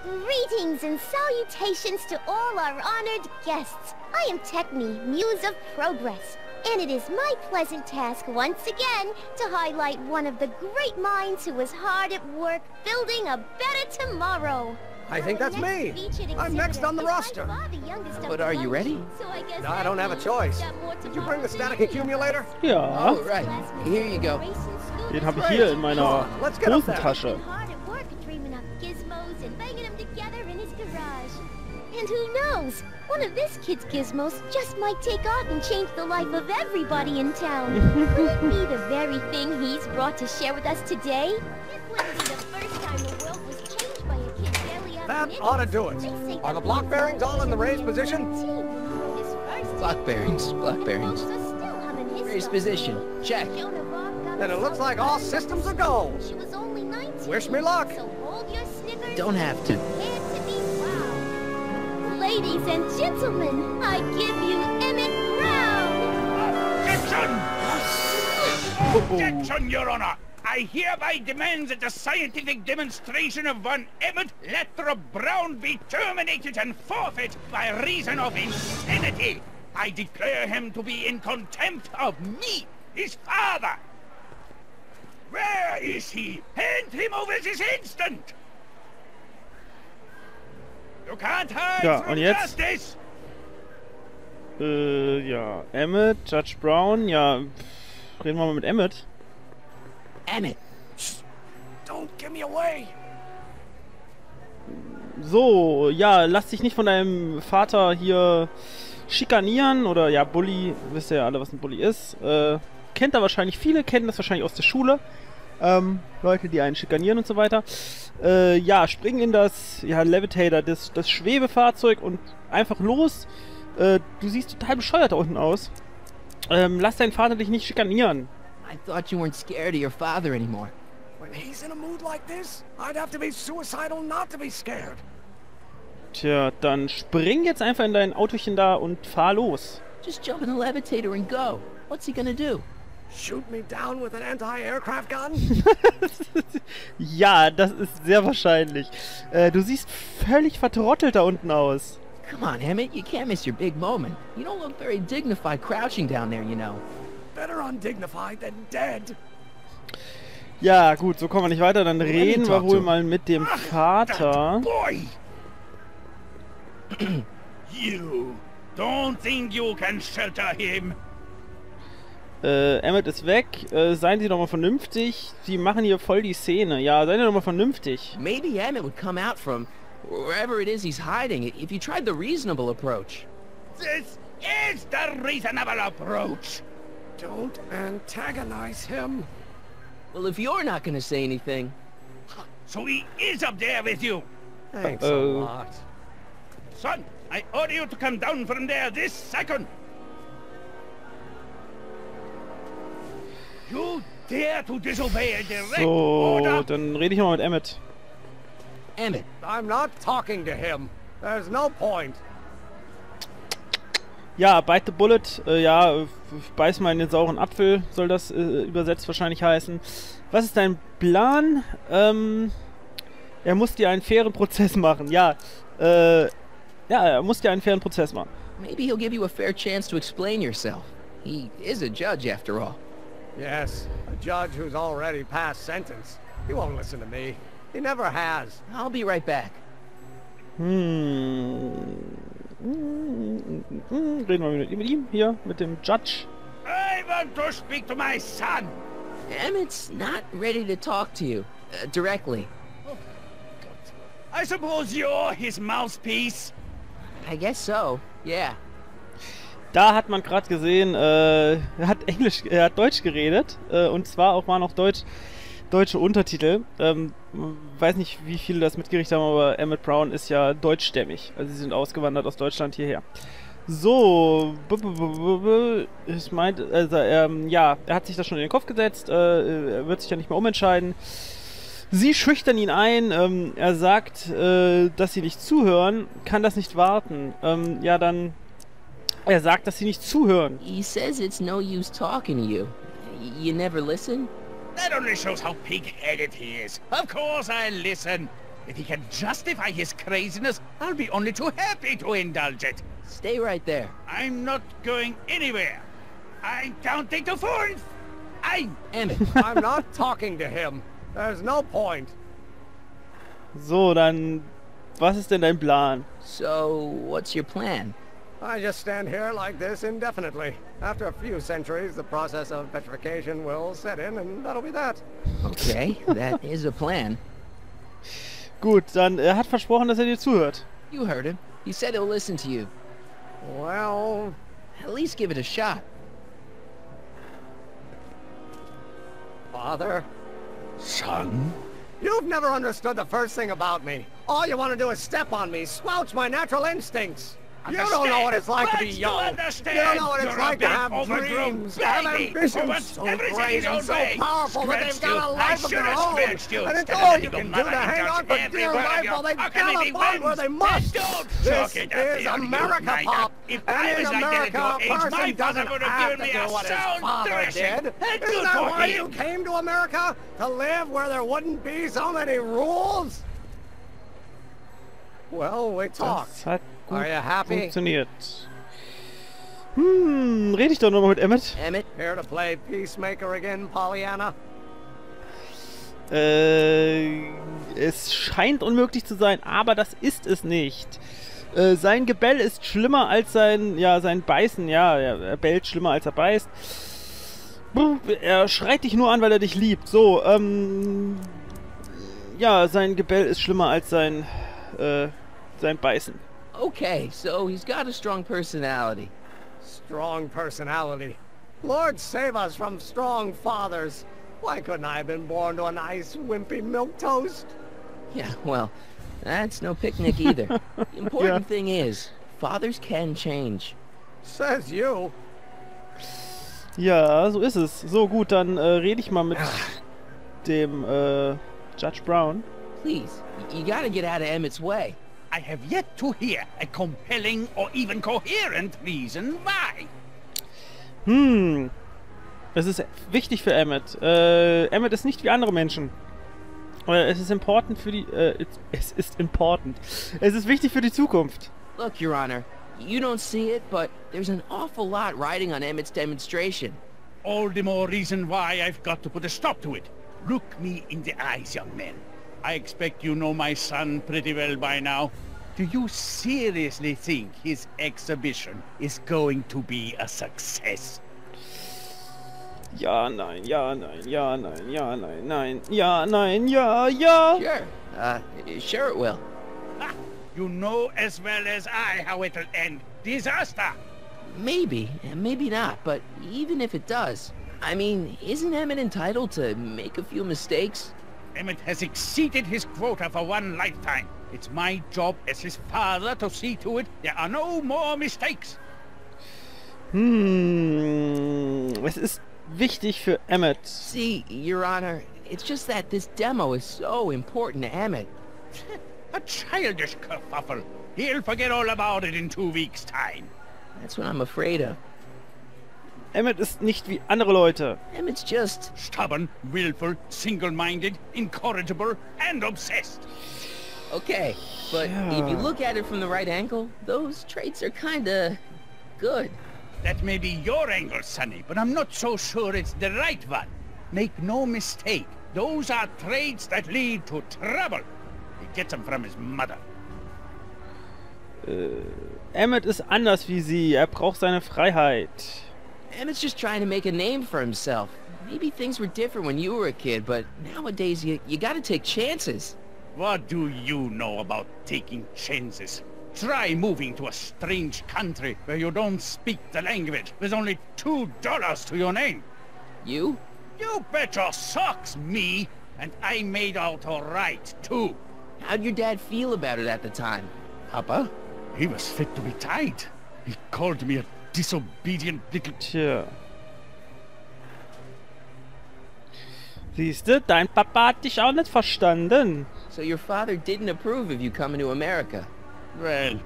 Greetings and salutations to all our honored guests. I am Techni, Muse of Progress, and it is my pleasant task once again to highlight one of the great minds who was hard at work building a better tomorrow. I think that's me. I'm next on the roster. But are you ready? No, I don't have a choice. Did you bring the static accumulator? Ja, Oh, right. Here you go. den habe ich hier in meiner Hosentasche. And who knows? One of this kid's gizmos just might take off and change the life of everybody in town. Could it be the very thing he's brought to share with us today? This wouldn't be the first time the world was changed by a kid barely having That an ought to innings. do it. They say Are the that block he's bearings all in the raised 17. position? His first Block bearings, block bearings. folks are still humming his Raised song. position. Check. Joan of Arc got Then it a looks song like all back. systems are go. She was only 19. Wish me luck. So hold your snickers. Don't have to. Prepare to be wowed. Ladies and gentlemen, I give you Emmett Brown. Objection! Objection, Your Honor! I hereby demand that the scientific demonstration of one Emmett Lathrop Brown be terminated and forfeit by reason of insanity. I declare him to be in contempt of me, his father. Where is he? Hand him over this instant! You can't hide Ja, from und jetzt? justice! Ja, Emmett, Judge Brown, ja, reden wir mal mit Emmett. Emmett. Don't give me away. So, ja, lass dich nicht von deinem Vater hier schikanieren oder, ja, Bully, wisst ihr ja alle, was ein Bully ist. Kennt da wahrscheinlich viele, kennen das wahrscheinlich aus der Schule. Leute, die einen schikanieren und so weiter. Ja, spring in das, ja, Levitator, das Schwebefahrzeug und einfach los. Du siehst total bescheuert da unten aus. Lass deinen Vater dich nicht schikanieren. I thought you weren't scared of your father anymore. When he's in a mood like this, I'd have to be suicidal not to be scared. Tja, dann spring jetzt einfach in dein Autochen da und fahr los. Just jump in the levitator and go. What's he gonna do? Shoot me down with an anti-aircraft gun? Ja, das ist sehr wahrscheinlich. Du siehst völlig vertrottelt da unten aus. Come on, Emmett, you can't miss your big moment. You don't look very dignified crouching down there, you know. Better undignified than dead. Ja, gut, so kommen wir nicht weiter. Dann reden wir wohl mal mit dem That Vater. boy! You don't think you can shelter him? Emmett ist weg. Seien Sie doch mal vernünftig. Sie machen hier voll die Szene. Ja, seien Sie doch mal vernünftig. Maybe Emmett would come out from wherever it is he's hiding if you tried the reasonable approach. This is the reasonable approach. Don't antagonize him. Well, if you're not gonna say anything... So he is up there with you. Thanks a Uh-oh. lot. Son, I order you to come down from there this second. You dare to disobey a direct So, order? dann rede ich mal mit Emmett. Emmett, I'm not talking to him. There's no point. Ja, bite the bullet. Ja, beiß mal in den sauren Apfel, soll das übersetzt wahrscheinlich heißen. Was ist dein Plan? Er muss dir einen fairen Prozess machen. Ja, er muss dir einen fairen Prozess machen. maybe he'll give you a fair chance to explain yourself. He is a judge, after all. Yes, a judge who's already passed sentence. He won't listen to me. He never has. I'll be right back. Reden wir mit ihm hier, mit dem Judge. I want to speak to my son. Emmett's not ready to talk to you, directly. I suppose you're his mouthpiece. I guess so, yeah. Da hat man gerade gesehen, er hat Deutsch geredet, und zwar auch mal noch deutsche Untertitel. Weiß nicht, wie viele das mitgekriegt haben, aber Emmett Brown ist ja deutschstämmig. Also sie sind ausgewandert aus Deutschland hierher. So, ich meinte, also ja, er hat sich das schon in den Kopf gesetzt, er wird sich ja nicht mehr umentscheiden. Sie schüchtern ihn ein, er sagt, dass sie nicht zuhören, kann das nicht warten. Ja, dann, er sagt, dass sie nicht zuhören. He says it's no use talking to you. You never listen? That only shows how pig-headed he is. Of course I listen. If he can justify his craziness, I'll be only too happy to indulge it. Stay right there. I'm not going anywhere. I'm counting to 4. Emmett. I'm not talking to him. There's no point. So, dann, was ist denn dein Plan? So, what's your plan? I just stand here like this indefinitely. After a few centuries, the process of petrification will set in, and that'll be that. Okay, that is a plan. Gut, dann, er hat versprochen, dass er dir zuhört. You heard him. He said he'll listen to you. Well... At least give it a shot. Father? Son? You've never understood the first thing about me. All you want to do is step on me, squelch my natural instincts. You don't know what it's like to be young. You don't know what it's like to have dreams, have ambitions so great and so powerful that they've got a life of their own. And it's all you can do to hang on for dear life while they gallop where they must. This is America, Pop. And in America, a person doesn't have to do what his father did. Isn't that why you came to America? To live where there wouldn't be so many rules? Well, we talked. Das hat gut Are you happy? funktioniert. Rede ich doch nochmal mit Emmett. Emmett? Here to play peacemaker again, Pollyanna? Es scheint unmöglich zu sein, aber das ist es nicht. Sein Gebell ist schlimmer als sein Beißen. Ja, er bellt schlimmer als er beißt. Er schreit dich nur an, weil er dich liebt. So, ja, sein Gebell ist schlimmer als sein Beißen. Okay, so he's got a strong personality. Strong personality. Lord save us from strong fathers. Why couldn't I have been born to a nice, wimpy milquetoast? Yeah, well, that's no picnic either. The important thing is, fathers can change. Says you. Ja, so ist es. So, gut, dann rede ich mal mit dem Judge Brown. Please, you gotta get out of Emmett's way. I have yet to hear a compelling or even coherent reason why. Es ist wichtig für Emmett. Emmett ist nicht wie andere Menschen. Es ist important für die... Es ist important. Es ist wichtig für die Zukunft. Look, Your Honor, you don't see it, but there's an awful lot riding on Emmett's demonstration. All the more reason why I've got to put a stop to it. Look me in the eyes, young man. I expect you know my son pretty well by now. Do you seriously think his exhibition is going to be a success? Ja, nein, ja, nein, ja, nein, ja, nein, nein, ja, nein, ja, ja. Sure. Sure it will. Ha! You know as well as I how it'll end. Disaster! Maybe, and maybe not, but even if it does, I mean, isn't Emmett entitled to make a few mistakes? Emmett has exceeded his quota for one lifetime. It's my job as his father to see to it there are no more mistakes. Es ist wichtig für Emmett. See, Your Honor, it's just that this demo is so important to Emmett. A childish kerfuffle. He'll forget all about it in 2 weeks' time. That's what I'm afraid of. Emmett ist nicht wie andere Leute. Emmett's just... Stubborn, willful, single-minded, incorrigible, and obsessed. Okay, but if you look at it from the right angle, those traits are kinda... good. That may be your angle, Sonny, but I'm not so sure it's the right one. Make no mistake, those are traits that lead to trouble. He gets them from his mother. Emmett ist anders wie sie. Er braucht seine Freiheit. Emmett's just trying to make a name for himself. Maybe things were different when you were a kid, but nowadays you gotta take chances. What do you know about taking chances? Try moving to a strange country where you don't speak the language with only $2 to your name. You? You bet your socks, me! And I made out all right, too. How'd your dad feel about it at the time? Papa? He was fit to be tied. He called me a disobedient little... Tja. Siehste, dein Papa hat dich auch nicht verstanden. So your father didn't approve of you coming to America? Well,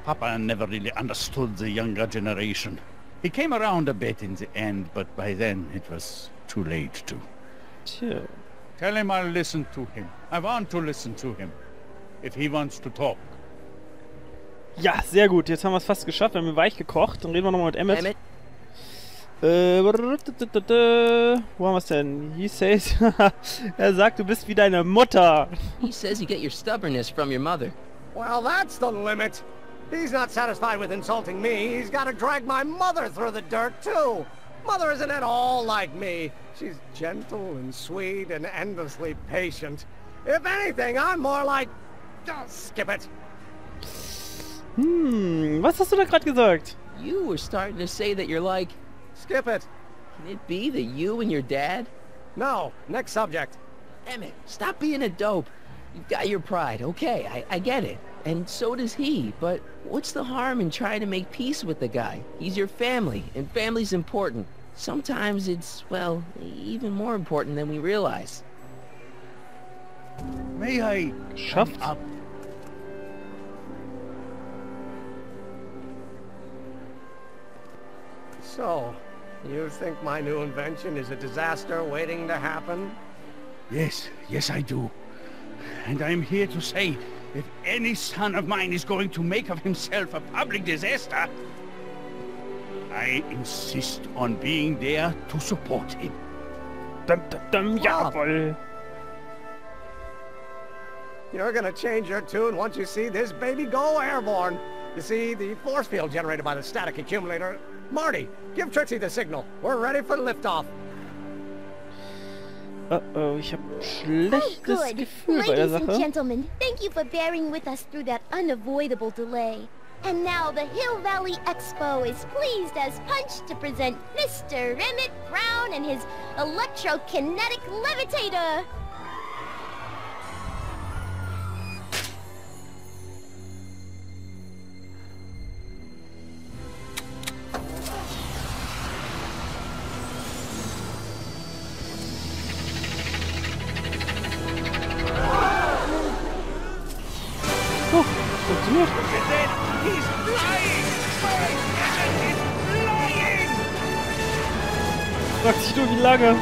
Papa never really understood the younger generation. He came around a bit in the end, but by then it was too late to. Tja. Tell him I'll listen to him. I want to listen to him. if he wants to talk. Ja, sehr gut. Jetzt haben wir es fast geschafft. Wir haben ihn weich gekocht. Dann reden wir nochmal mit Emmett. Wo haben wir es denn? He says... er sagt, du bist wie deine Mutter. He says you get your stubbornness from your mother. Well, that's the limit. He's not satisfied with insulting me. He's got to drag my mother through the dirt, too. Mother isn't at all like me. She's gentle and sweet and endlessly patient. If anything, I'm more like... skip it. Was hast du da gerade gesagt? You were starting to say that you're like... Skip it. Can it be that you and your dad? No, next subject. Emmett, stop being a dope. You've got your pride, okay, I get it. And so does he, but what's the harm in trying to make peace with the guy? He's your family, and family's important. Sometimes it's, well, even more important than we realize. May I Geschafft. come up? So, you think my new invention is a disaster waiting to happen? Yes, yes I do. And I'm here to say, if any son of mine is going to make of himself a public disaster, I insist on being there to support him. Jawohl. You're gonna change your tune once you see this baby go airborne. You see, the force field generated by the static accumulator... Marty, give Trixie the signal. We're ready for liftoff. Uh-oh, ich habe schlechtes Good. Gefühl bei der Ladies and Sache. gentlemen, thank you for bearing with us through that unavoidable delay. And now the Hill Valley Expo is pleased as punch to present Mr. Emmett Brown and his electrokinetic levitator. Funktioniert. He's flying! My Emmett is flying! Fragt sich nur, wie lange.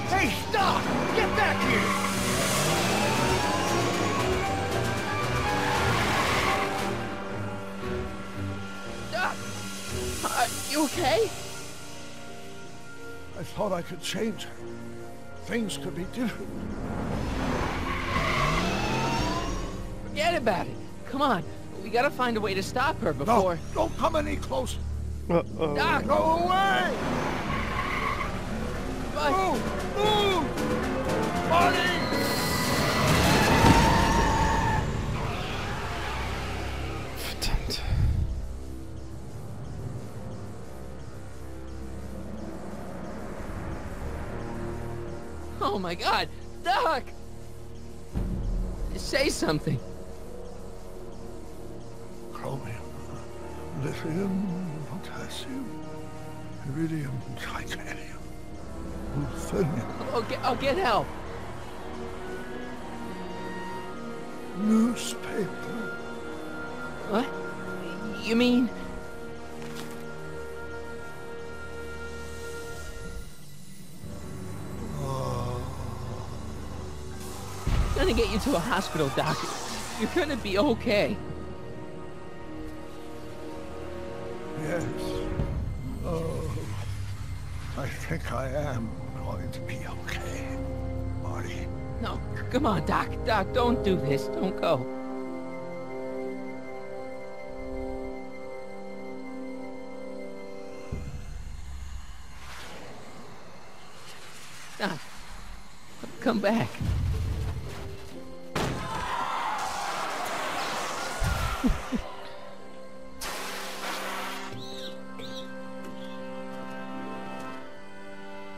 Hey, stop! Get back here! Are you okay? I thought I could change her. Things could be different. Forget about it. Come on, we gotta find a way to stop her before... No, don't come any closer. Uh-oh. Doc! Go away! But... Move! Move! Marty! Verdammt. Oh my god! Doc! Say something. Chromium, lithium, potassium, iridium, titanium, ruthenium, I'll get help. newspaper. What? You mean... I'm gonna get you to a hospital, Doc. You're gonna be okay. Yes. Oh, I think I am going to be okay, Marty. No, come on, Doc. Doc, don't do this. Don't go. Doc, come back.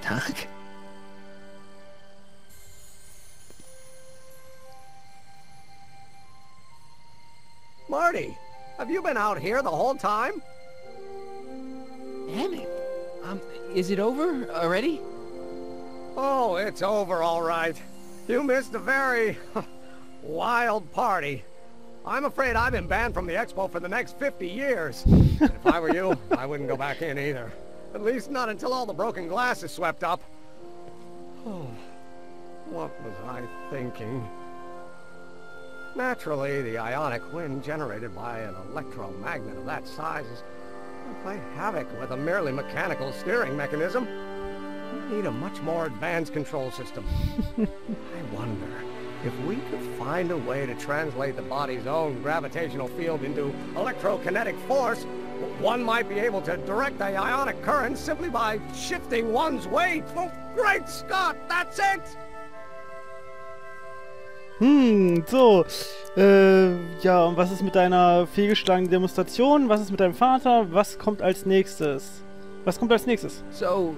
Doc? Marty, have you been out here the whole time? Damn it. Is it over already? Oh, it's over all right. You missed a very wild party. I'm afraid I've been banned from the expo for the next 50 years. And if I were you, I wouldn't go back in either. At least not until all the broken glass is swept up. Oh, what was I thinking? Naturally, the ionic wind generated by an electromagnet of that size is going to play havoc with a merely mechanical steering mechanism. We need a much more advanced control system. I wonder if we could find a way to translate the body's own gravitational field into electrokinetic force. One might be able to direct the ionic current simply by shifting one's weight. Oh, great Scott, that's it! So. Ja, und was ist mit deiner fehlgeschlagenen Demonstration? Was ist mit deinem Vater? Was kommt als nächstes? Was kommt als nächstes? So,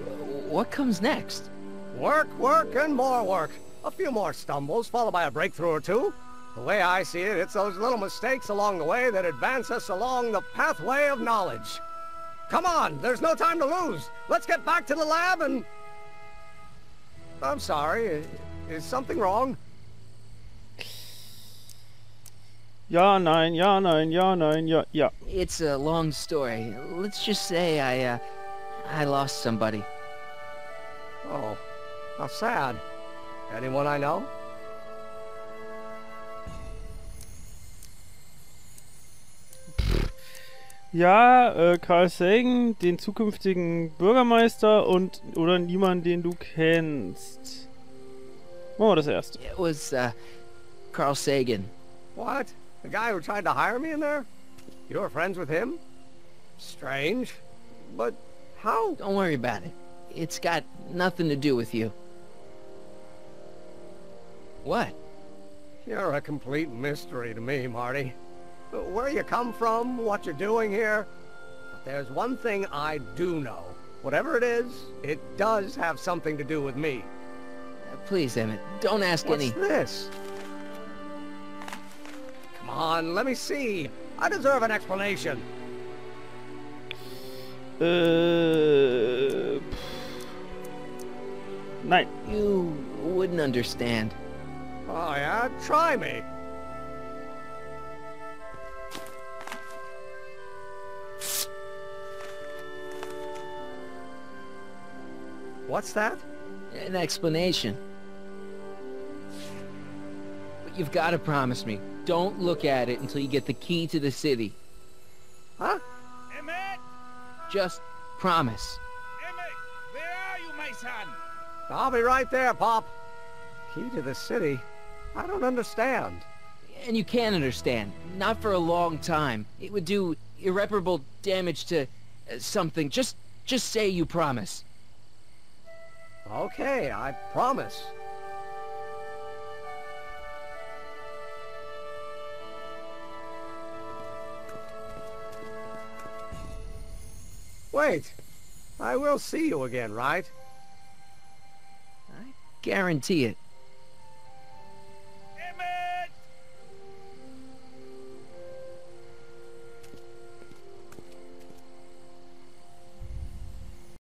what comes next? Work, work, and more work. A few more stumbles, followed by a breakthrough or two. The way I see it, it's those little mistakes along the way that advance us along the pathway of knowledge. Come on, there's no time to lose. Let's get back to the lab and... I'm sorry, is something wrong? Ja, nein, ja, nein, ja, nein, ja, ja. It's a long story. Let's just say I lost somebody. Oh, how sad. Anyone I know? Ja, Carl Sagan, den zukünftigen Bürgermeister und oder niemand, den du kennst. Machen wir das erst. It was, Carl Sagan. What? The guy who tried to hire me in there? You were friends with him? Strange. But how? Don't worry about it. It's got nothing to do with you. What? You're a complete mystery to me, Marty. Where you come from, what you're doing here. But there's one thing I do know. Whatever it is, it does have something to do with me. Please, Emmett, don't ask any... What's this? Come on, let me see. I deserve an explanation. Nein. You wouldn't understand. Oh yeah? Try me. What's that? An explanation. But you've got to promise me. Don't look at it until you get the key to the city. Huh? Emmett! Just promise. Emmett! Where are you, my son? I'll be right there, Pop. Key to the city? I don't understand. And you can understand. Not for a long time. It would do irreparable damage to something. Just say you promise. Okay, I promise. Wait. I will see you again, right? I guarantee it.